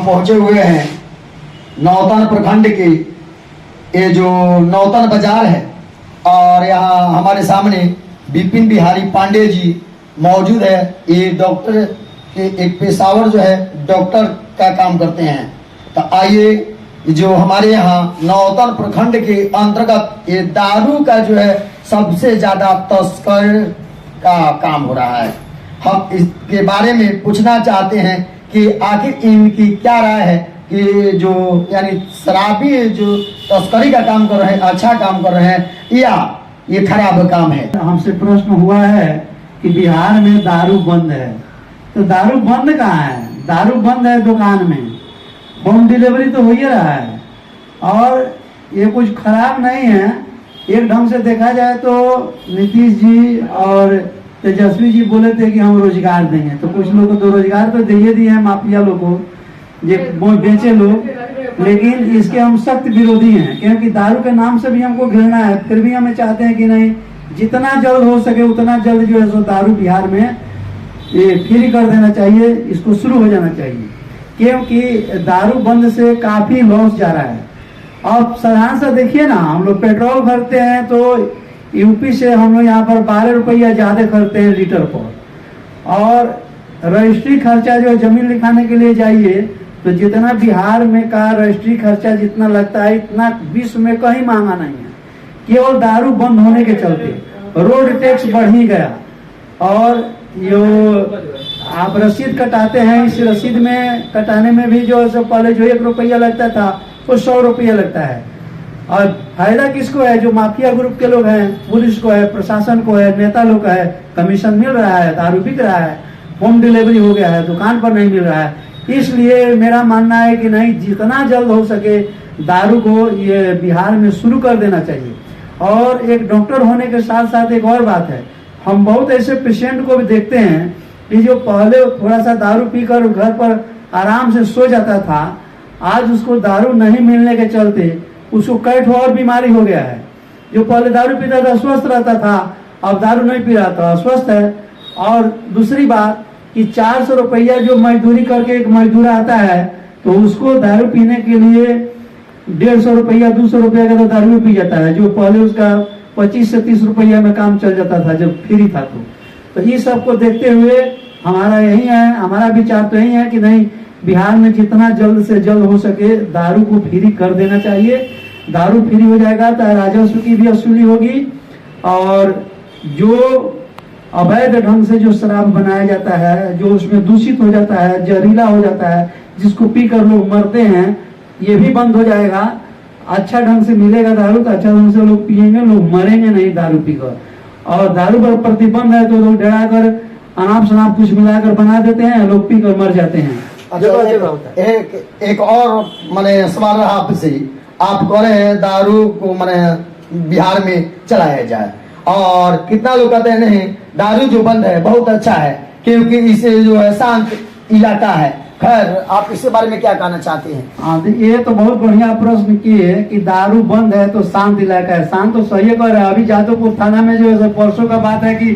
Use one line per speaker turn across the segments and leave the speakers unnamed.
हम पहुंचे हुए हैं नौतन प्रखंड के ये जो नौतन बाजार है और यहाँ हमारे सामने विपिन बिहारी पांडे जी मौजूद है। ये डॉक्टर के एक पेशावर जो है डॉक्टर का काम करते हैं। तो आइए जो हमारे यहाँ नौतन प्रखंड के अंतर्गत ये दारू का जो है सबसे ज्यादा तस्कर का काम हो रहा है, हम इसके बारे में पूछना चाहते हैं कि आखिर इनकी क्या राय है कि जो यानी शराबी जो तस्करी का काम कर रहे हैं अच्छा काम कर रहे हैं या ये खराब काम है।
हमसे प्रश्न हुआ है कि बिहार में दारू बंद है, तो दारू बंद कहाँ है? दारू बंद है दुकान में, होम डिलीवरी तो हो ही रहा है और ये कुछ खराब नहीं है। एक ढंग से देखा जाए तो नीतीश जी और तेजस्वी जी बोले थे कि हम रोजगार देंगे, तो कुछ लोग को तो रोजगार तो दे दिए हैं, माफिया लोग को ये बेचे लोग, लेकिन इसके हम सख्त विरोधी हैं क्योंकि दारू के नाम से भी हमको घृणा है। फिर भी हमें चाहते हैं कि नहीं, जितना जल्द हो सके उतना जल्द जो है सो दारू बिहार में ये फ्री कर देना चाहिए, इसको शुरू हो जाना चाहिए क्योंकि दारू बंद से काफी लॉस जा रहा है। अब साधारण सा देखिए ना, हम लोग पेट्रोल भरते हैं तो यूपी से हम लोग यहाँ पर 12 रुपया ज्यादा खरीदते हैं लीटर पर, और रजिस्ट्री खर्चा जो जमीन लिखाने के लिए जाइए तो जितना बिहार में का रजिस्ट्री खर्चा जितना लगता है इतना विश्व में कहीं महंगा नहीं है। केवल दारू बंद होने के चलते रोड टैक्स बढ़ ही गया, और जो आप रसीद कटाते हैं, इस रसीद में कटाने में भी जो है पहले जो 1 रुपया लगता था वो 100 रुपया लगता है। और फायदा किसको है? जो माफिया ग्रुप के लोग हैं, पुलिस को है, प्रशासन को है, नेता लोग है, कमीशन मिल रहा है, दारू बिक रहा है, होम डिलीवरी हो गया है, दुकान पर नहीं मिल रहा है। इसलिए मेरा मानना है कि नहीं, जितना जल्द हो सके दारू को ये बिहार में शुरू कर देना चाहिए। और एक डॉक्टर होने के साथ साथ एक और बात है, हम बहुत ऐसे पेशेंट को भी देखते हैं कि जो पहले थोड़ा सा दारू पीकर घर पर आराम से सो जाता था, आज उसको दारू नहीं मिलने के चलते उसको कई और बीमारी हो गया है। जो पहले दारू पीता था स्वस्थ रहता था, अब दारू नहीं पी रहा था अस्वस्थ है। और दूसरी बात कि 400 रुपया जो मजदूरी करके एक मजदूर आता है तो उसको दारू पीने के लिए 150 रुपया 200 रुपया का तो दारू पी जाता है, जो पहले उसका 25 से 30 रुपया में काम चल जाता था जब फ्री था। तो ये सब को देखते हुए हमारा यही है, हमारा विचार तो यही है कि नहीं, बिहार में जितना जल्द से जल्द हो सके दारू को फ्री कर देना चाहिए। दारू फ्री हो जाएगा तो राजस्व की भी वसूली होगी, और जो अवैध ढंग से जो शराब बनाया जाता है, जो उसमें दूषित हो जाता है, जहरीला हो जाता है, जिसको पीकर लोग मरते हैं, ये भी बंद हो जाएगा। अच्छा ढंग से मिलेगा दारू तो अच्छा ढंग से लोग पिएंगे, लोग मरेंगे नहीं दारू पीकर। और दारू पर प्रतिबंध है तो लोग डरा कर अनाप शनाप कुछ मिलाकर बना देते हैं, लोग पीकर मर जाते हैं।
एक और मैंने सवाल रहा आपसे, आप कह रहे हैं दारू को मैंने बिहार में चलाया जाए, और कितना लोग कहते हैं नहीं दारू जो बंद है बहुत अच्छा है क्योंकि इसे जो है शांत इलाका है। खैर, आप इसके बारे में क्या कहना चाहते हैं?
हाँ, ये तो बहुत बढ़िया प्रश्न किए कि दारू बंद है तो शांत इलाका है। शांत तो सही कर रहा है। अभी जादवपुर थाना में जो है परसों का बात है कि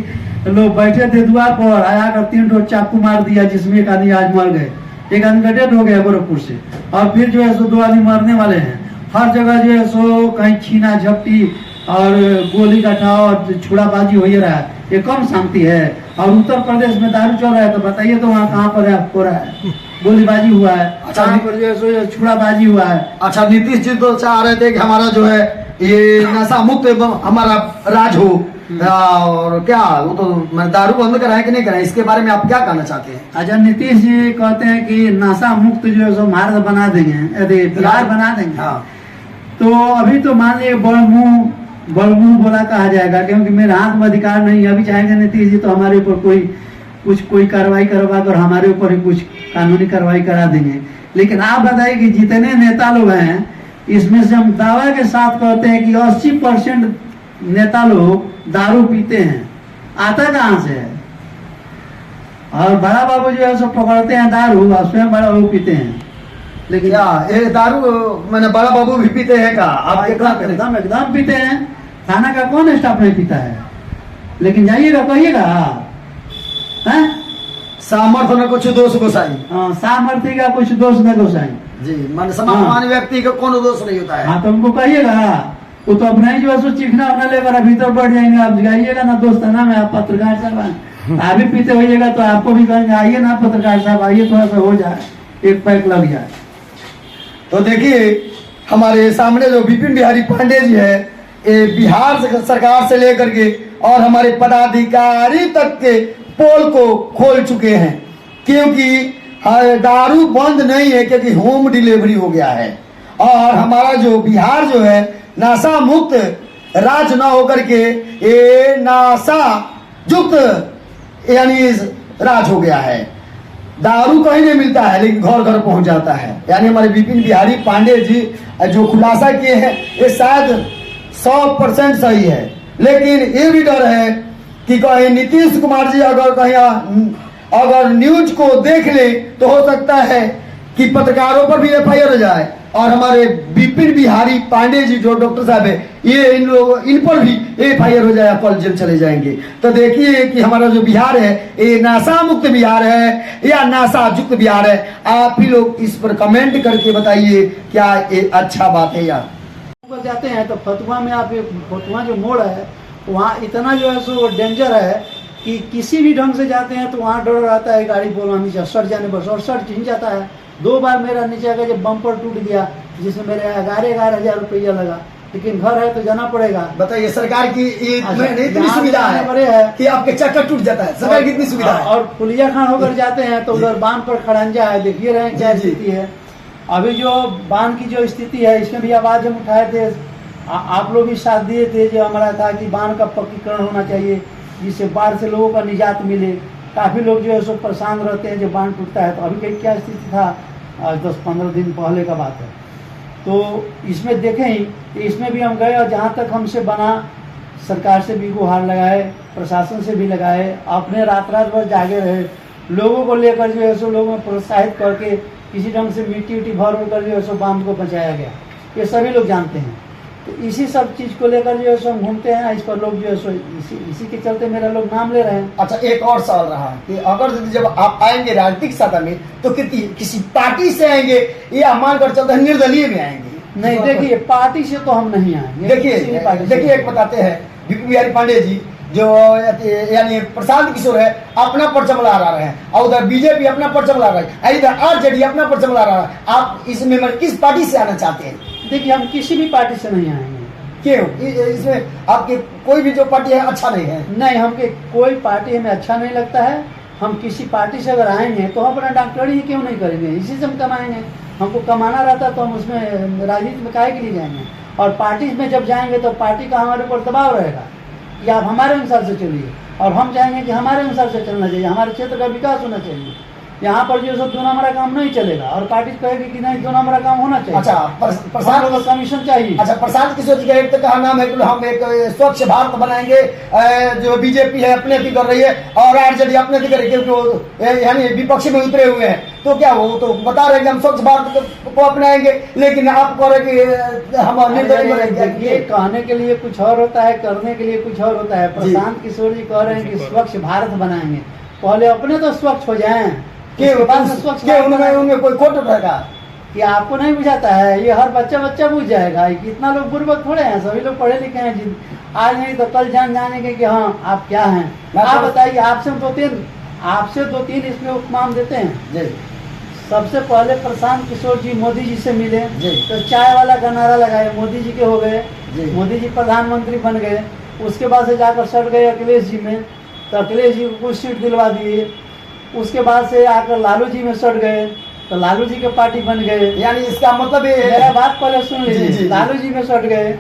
लोग बैठे थे द्वार पर, आया कर 3 ठो चाकू मार दिया, जिसमें एक आदमी आज मर गए, एक आदमी का डेथ हो गया गोरखपुर से, और फिर जो है सो 2 आदमी मरने वाले हैं। हर जगह जो है सो कहीं छीना झपटी और गोली काटा और छुड़ाबाजी हो ही रहा है। ये कम शांति है। और उत्तर प्रदेश में दारू चल रहा है तो बताइए तो वहाँ कहाँ पर हो रहा है? गोलीबाजी हुआ है, कहाँ पर जो है सो छुड़ाबाजी हुआ है।
अच्छा, नीतीश जी तो चाह रहे थे कि हमारा जो है ये नशा मुक्त हमारा राज हो, और क्या वो तो दारू बंद कराए कि नहीं कराए, इसके बारे में आप क्या कहना चाहते हैं?
अच्छा, नीतीश जी कहते हैं कि नशा मुक्त जो है सो भारत बना देंगे, यदि बिहार बना देंगे। हाँ। तो अभी तो मान लीजिए बड़मुंह बोला कहा जाएगा, क्योंकि मेरे हाथ में अधिकार नहीं है। अभी चाहेंगे नीतीश जी तो हमारे ऊपर कोई कार्रवाई करवा कर हमारे ऊपर ही कुछ कानूनी कार्रवाई करा देंगे। लेकिन आप बताइए कि जितने नेता लोग हैं इसमें से हम दावा के साथ कहते हैं कि 80% नेता लोग दारू पीते हैं। आता कहाँ से है? और बड़ा बाबू जो है सब पकड़ते हैं दारू और स्वयं बड़ा बाबू पीते हैं।
लेकिन ये दारू मैंने बड़ा बाबू भी पीते हैं का? आप
एकदम पीते हैं। थाना का कौन स्टाफ नहीं पीता है? लेकिन जाइएगा कहिएगा
सामर्थ्य न कुछ दोष गोसाई।
हाँ, सामर्थ्य का कुछ दोष न गोसाई।
जी, मान समाजवान व्यक्ति का कोनो दोष नहीं होता है।
हाँ, तो उनको कहिएगा, वो तो अपना ही जो है सो चिकना उना लेकर भीतर बढ़ जाएंगे। आप जाइएगा ना दोस्त है ना, मैं आप पत्रकार साहब हैं, आप भी पीते होइएगा तो आपको भी कहेंगे आइए ना पत्रकार साहब, आइए थोड़ा सा हो जाए, एक पैक लग जाए।
तो देखिए हमारे सामने जो विपिन बिहारी पांडे जी है, ये बिहार सरकार से लेकर के और हमारे पदाधिकारी तक के पोल को खोल चुके हैं, क्योंकि दारू बंद नहीं है, क्योंकि होम डिलीवरी हो गया है। और हमारा जो बिहार जो है नशा मुक्त राज्य न होकर के ये नशा युक्त यानी राज हो गया है। दारू कहीं नहीं मिलता है, लेकिन घर घर पहुंच जाता है। यानी हमारे विपिन बिहारी पांडे जी जो खुलासा किए हैं ये शायद 100% सही है, लेकिन ये भी डर है कि कहीं नीतीश कुमार जी अगर न्यूज को देख ले तो हो सकता है कि पत्रकारों पर भी एफआईआर हो जाए, और हमारे विपिन बिहारी पांडे जी जो डॉक्टर साहब है ये इन पर भी एफआईआर हो जाए, कल जेल चले जाएंगे। तो देखिए कि हमारा जो बिहार है ये नशा मुक्त बिहार है या नशा युक्त बिहार है। आप ही लोग इस पर कमेंट करके बताइए क्या ये अच्छा बात है या
जाते हैं। तो फतुहा में आप फतुहा जो मोड़ है वहाँ इतना जो है सो डेंजर है कि किसी भी ढंग से जाते हैं तो वहाँ डर रहता है गाड़ी बोलना नीचे सट जाने पर, और सट झिंझ जाता है। 2 बार मेरा नीचे आकर जब बम्पर टूट गया जिसमें मेरे 11,000 रुपया लगा, लेकिन घर है तो जाना पड़ेगा।
बताइए सरकार की इतनी सुविधा
है
कि आपके चक्कर टूट जाता है, सरकार की इतनी सुविधा है।
और पुलिया खान होकर जाते हैं तो उधर बांध पर खड़ंजा है, देखिए रहे क्या स्थिति है। अभी जो बांध की जो स्थिति है इसमें भी आवाज हम उठाए थे, आप लोग भी साथ दिए थे, जो हमारा था कि बांध का पक्कीकरण होना चाहिए जिससे बाढ़ से लोगों का निजात मिले। काफ़ी लोग जो है सो परेशान रहते हैं जब बांध टूटता है। तो अभी क्या स्थिति था, आज 10-15 दिन पहले का बात है। तो इसमें देखें ही इसमें भी हम गए और जहाँ तक हमसे बना सरकार से भी गुहार लगाए, प्रशासन से भी लगाए, अपने रात भर जागे रहे, लोगों को लेकर जो है सो लोगों को प्रोत्साहित करके किसी ढंग से मिट्टी उट्टी भर कर जो है सो बांध को बचाया गया। ये सभी लोग जानते हैं। तो इसी सब चीज़ को लेकर जो है सो हम घूमते हैं, इस पर लोग जो है सो इसी के चलते मेरा लोग नाम ले रहे हैं।
अच्छा, एक और सवाल रहा कि अगर जब आप आएंगे राजनीतिक सत्ता में तो किसी पार्टी से आएंगे या मानकर चलते हैं निर्दलीय में आएंगे?
नहीं, देखिए पार्टी से तो हम नहीं आएंगे।
देखिए एक बताते हैं विपिन बिहारी पांडे जी जो यानी प्रशांत किशोर है अपना पर्चा ला रहा है, और उधर बीजेपी अपना पर्चा ला रहा है, इधर आरजेडी अपना पर्चा ला रहा है। आप इसमें किस पार्टी से आना चाहते हैं?
देखिए हम किसी भी पार्टी से नहीं आएंगे।
क्यों? इसमें आपके कोई भी जो पार्टी है अच्छा नहीं है?
नहीं, हमके कोई पार्टी हमें अच्छा नहीं लगता है। हम किसी पार्टी से अगर आएंगे तो हम अपना डॉक्टरी ही क्यों नहीं करेंगे, इसी से हम कमाएंगे। हमको कमाना रहता तो हम उसमें राजनीति में काहे के लिए जाएंगे। और पार्टी में जब जाएंगे तो पार्टी का हमारे ऊपर दबाव रहेगा कि आप हमारे अनुसार से चलिए, और हम चाहेंगे कि हमारे अनुसार से चलना चाहिए, हमारे क्षेत्र का विकास होना चाहिए। यहाँ पर जो सब 2 नंबर काम नहीं चलेगा, और पार्टी कहेगी कि नहीं 2 नंबर काम होना चाहिए।
अच्छा,
प्रशांत को कमीशन चाहिए।
अच्छा, प्रशांत किशोर जी का एक तो कहा नाम है कि हम एक स्वच्छ भारत बनाएंगे, जो बीजेपी है अपने भी कर रही है और आरजेडी अपने भी कर रही है, क्योंकि यानी विपक्ष में उतरे हुए हैं। तो क्या वो तो बता रहे कि हम स्वच्छ भारत को अपनाएंगे, लेकिन आप कह रहे कि हम
ये कहने के लिए कुछ और होता है, करने के लिए कुछ और होता है। प्रशांत किशोर जी कह रहे हैं कि स्वच्छ भारत बनाएंगे, पहले अपने तो स्वच्छ हो जाएं,
उनमें कोई खोट रहेगा
कि आपको नहीं बुझाता है? ये हर बच्चा बुझ जाएगा। कितना लोग बुर्बक थोड़े हैं, सभी लोग पढ़े लिखे हैं। आज नहीं तो कल जानेंगे कि हाँ आप क्या हैं। आप बताइए, आपसे दो तीन इसमें उपमान देते हैं। सबसे पहले प्रशांत किशोर जी मोदी जी से मिले तो चाय वाला का नारा लगाए, मोदी जी के हो गए, मोदी जी प्रधानमंत्री बन गए। उसके बाद से जाकर सट गए अखिलेश जी में, तो अखिलेश जी को कुछ सीट दिलवा दिए। उसके बाद से आकर लालू जी में सट गए तो लालू जी के पार्टी बन गए।
यानी इसका मतलब
मेरा बात पहले सुन लीजिए, लालू जी में सट गए।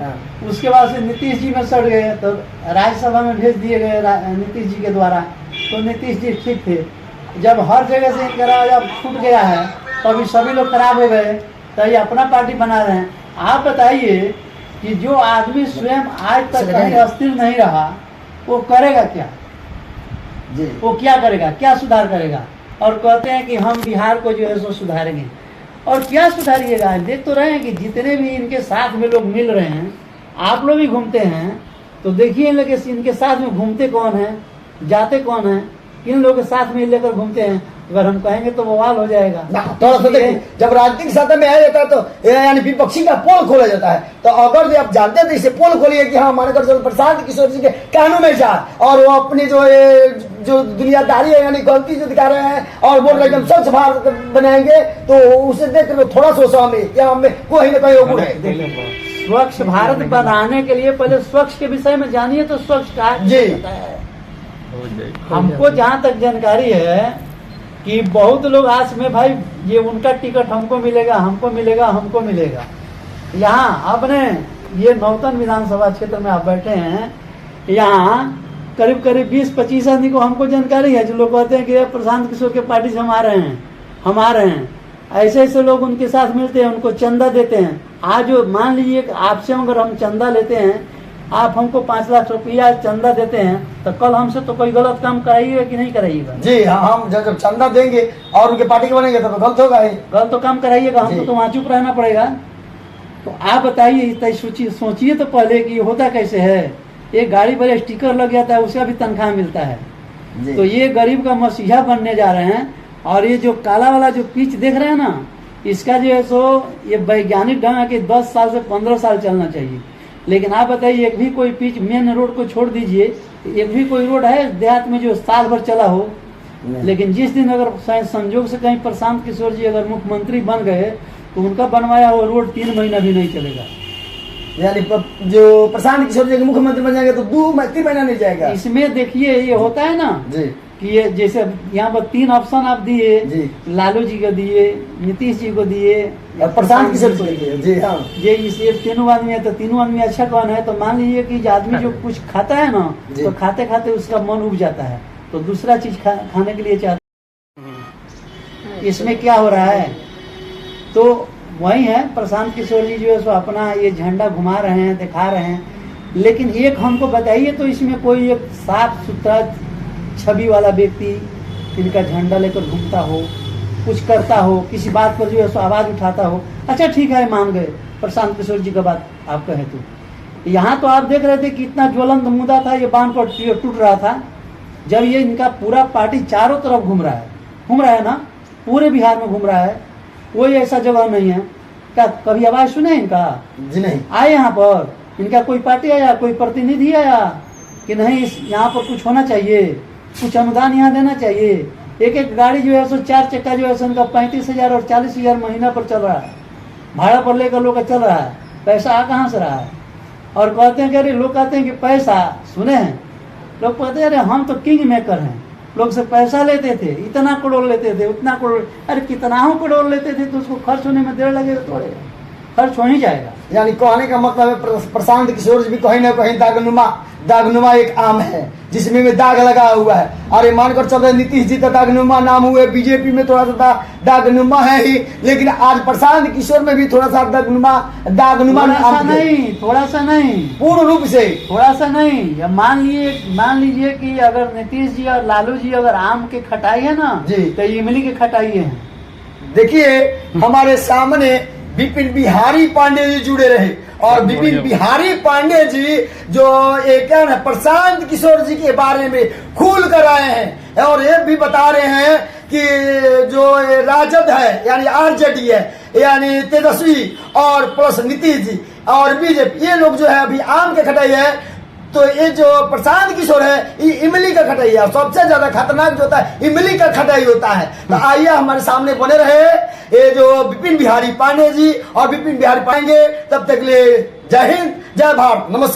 उसके बाद से नीतीश जी में सट गए तो राज्यसभा में भेज दिए गए नीतीश जी के द्वारा। तो नीतीश जी ठीक थे। जब हर जगह से इनका राज फूट गया है तो अभी सभी लोग खराब हो गए, तो ये अपना पार्टी बना रहे हैं। आप बताइए कि जो आदमी स्वयं आज तक कहीं अस्थिर नहीं रहा वो करेगा क्या? वो क्या करेगा, क्या सुधार करेगा? और कहते हैं कि हम बिहार को जो है सो सुधारेंगे। और क्या सुधारिएगा? देख तो रहे हैं कि जितने भी इनके साथ में लोग मिल रहे हैं, आप लोग भी घूमते हैं तो देखिए लगे इनके साथ में घूमते कौन है, जाते कौन है, किन लोगों के साथ में लेकर घूमते हैं, अगर हम कहेंगे तो बवाल हो जाएगा।
ना थोड़ा सा देखिए, जब राजनीतिक सतह में आया जाता है तो यानी विपक्षी का पोल खोला जाता है। तो अगर आप जानते हैं तो इसे पोल खोलिए कि हाँ मानकर चलो प्रशांत किशोर जी के कानों में जाए और वो अपनी जो दुनियादारी है यानी गलती जो दिखा रहे हैं और बोल रहे हैं स्वच्छ भारत बनाएंगे, तो उसे देख कर थोड़ा सोचा हमें क्या हमें कोई ना कोई गुण है।
स्वच्छ भारत बनाने के लिए पहले स्वच्छ के विषय में जानिए तो स्वच्छ क्या है। हमको जहाँ तक जानकारी है कि बहुत लोग आज में भाई ये उनका टिकट हमको मिलेगा, हमको मिलेगा, हमको मिलेगा। यहाँ अपने ये नौतन विधानसभा क्षेत्र में आप बैठे हैं, यहाँ करीब करीब 20-25 आदमी को हमको जानकारी है जो लोग कहते हैं कि प्रशांत किशोर के पार्टी से हम आ रहे हैं। ऐसे ऐसे लोग उनके साथ मिलते हैं, उनको चंदा देते हैं। आज मान लीजिए कि आपसे अगर हम चंदा लेते हैं, आप हमको 5 लाख रुपया चंदा देते हैं, तो कल हमसे तो कोई गलत काम कराइएगा कि नहीं कराइएगा?
जी हाँ, हम जब चंदा देंगे और उनके पार्टी के बनेंगे तो गलत होगा ही।
गलत तो काम कराइएगा, हमको तो वहाँ चुप रहना पड़ेगा। तो आप बताइए, सोचिए तो पहले कि होता कैसे है। एक गाड़ी पर स्टिकर लग जाता है, उसका भी तनख्वाह मिलता है। तो ये गरीब का मसीहा बनने जा रहे हैं। और ये जो काला वाला जो पिच देख रहे हैं ना, इसका जो है सो ये वैज्ञानिक ढंग है कि 10 साल से 15 साल चलना चाहिए। लेकिन आप बताइए, एक भी कोई पिच मेन रोड को छोड़ दीजिए, एक भी कोई रोड है देहात में जो साल भर चला हो? लेकिन जिस दिन अगर संजोग से कहीं प्रशांत किशोर जी अगर मुख्यमंत्री बन गए तो उनका बनवाया हुआ रोड 3 महीना भी नहीं चलेगा।
यानी जो प्रशांत किशोर जी मुख्यमंत्री बन जाएंगे तो 2-3 महीना नहीं जाएगा।
इसमें देखिए ये होता है ना
जी
कि ये जैसे यहाँ पर 3 ऑप्शन आप दिए, लालू जी को दिए, नीतीश जी को दिए,
प्रशांत किशोर जी को दिए। जी हाँ,
ये तीनों आदमी है, तो तीनों आदमी अच्छा कौन है? तो मान लीजिए कि आदमी जो कुछ खाता है ना, तो खाते खाते उसका मन उब जाता है, तो दूसरा चीज खाने के लिए चाहता है। इसमें क्या हो रहा है? तो वही है, प्रशांत किशोर जी जो है सो अपना ये झंडा घुमा रहे हैं, दिखा रहे हैं। लेकिन एक हमको बताइए तो इसमें कोई एक साफ सुथरा छवि वाला व्यक्ति इनका झंडा लेकर घूमता हो, कुछ करता हो, किसी बात पर जो है सो आवाज उठाता हो। अच्छा ठीक है, मान गए प्रशांत किशोर जी का बात आप कहे तो। यहाँ तो आप देख रहे थे कि इतना ज्वलंत मुद्दा था, ये बांध पर टूट रहा था। जब ये इनका पूरा पार्टी चारों तरफ घूम रहा है ना, पूरे बिहार में घूम रहा है, कोई ऐसा जगह नहीं है। क्या कभी आवाज सुने इनका?
जी नहीं।
आए यहाँ पर इनका कोई पार्टी आया, कोई प्रतिनिधि आया कि नहीं यहाँ पर कुछ होना चाहिए, कुछ अनुदान यहाँ देना चाहिए? एक गाड़ी जो है सो 4 चक्का जो है सो उनका 35,000 और 40,000 महीना पर चल रहा है, भाड़ा पर लेकर लोग चल रहा है। पैसा आ कहाँ से रहा है? और कहते हैं कि अरे लोग कहते हैं कि पैसा सुने हैं, लोग कहते हैं अरे हम तो किंग मेकर हैं, लोग से पैसा लेते थे, इतना करोड़ लेते थे, उतना करोड़, अरे कितना हो करोड़ लेते थे तो उसको खर्च होने में देर लगेगा, थोड़े खर्च हो ही जाएगा।
यानी कहने का मतलब है प्रशांत किशोर जी भी कहीं ना कहीं दागनुमा एक आम है जिसमें में दाग लगा हुआ है। अरे मानकर चल रहे नीतीश जी तो दागनुमा नाम हुए, बीजेपी में थोड़ा सा दागनुमा है ही, लेकिन आज प्रशांत किशोर में भी थोड़ा सा दागनुमा
नहीं, थोड़ा सा नहीं,
पूर्ण रूप से
थोड़ा सा नहीं। मान लीजिए कि अगर नीतीश जी और लालू जी अगर आम के खटाई है ना तो इमली के खटाई है।
देखिए हमारे सामने विपिन बिहारी पांडे जी जुड़े रहे और विपिन बिहारी पांडे जी जो एक प्रशांत किशोर जी के बारे में खुल कर आए हैं और ये भी बता रहे हैं कि जो राजद है यानी आरजेडी है यानी तेजस्वी और प्लस नीतीश जी और बीजेपी, ये लोग जो है अभी आम के खटाई है। तो ये जो प्रशांत किशोर है ये इमली का खटाई है, सबसे ज्यादा खतरनाक जो होता है इमली का खटाई होता है। तो आइए हमारे सामने बने रहे ये जो विपिन बिहारी पांडे जी और विपिन बिहारी पाएंगे। तब तक ले जय हिंद, जय भारत, नमस्कार।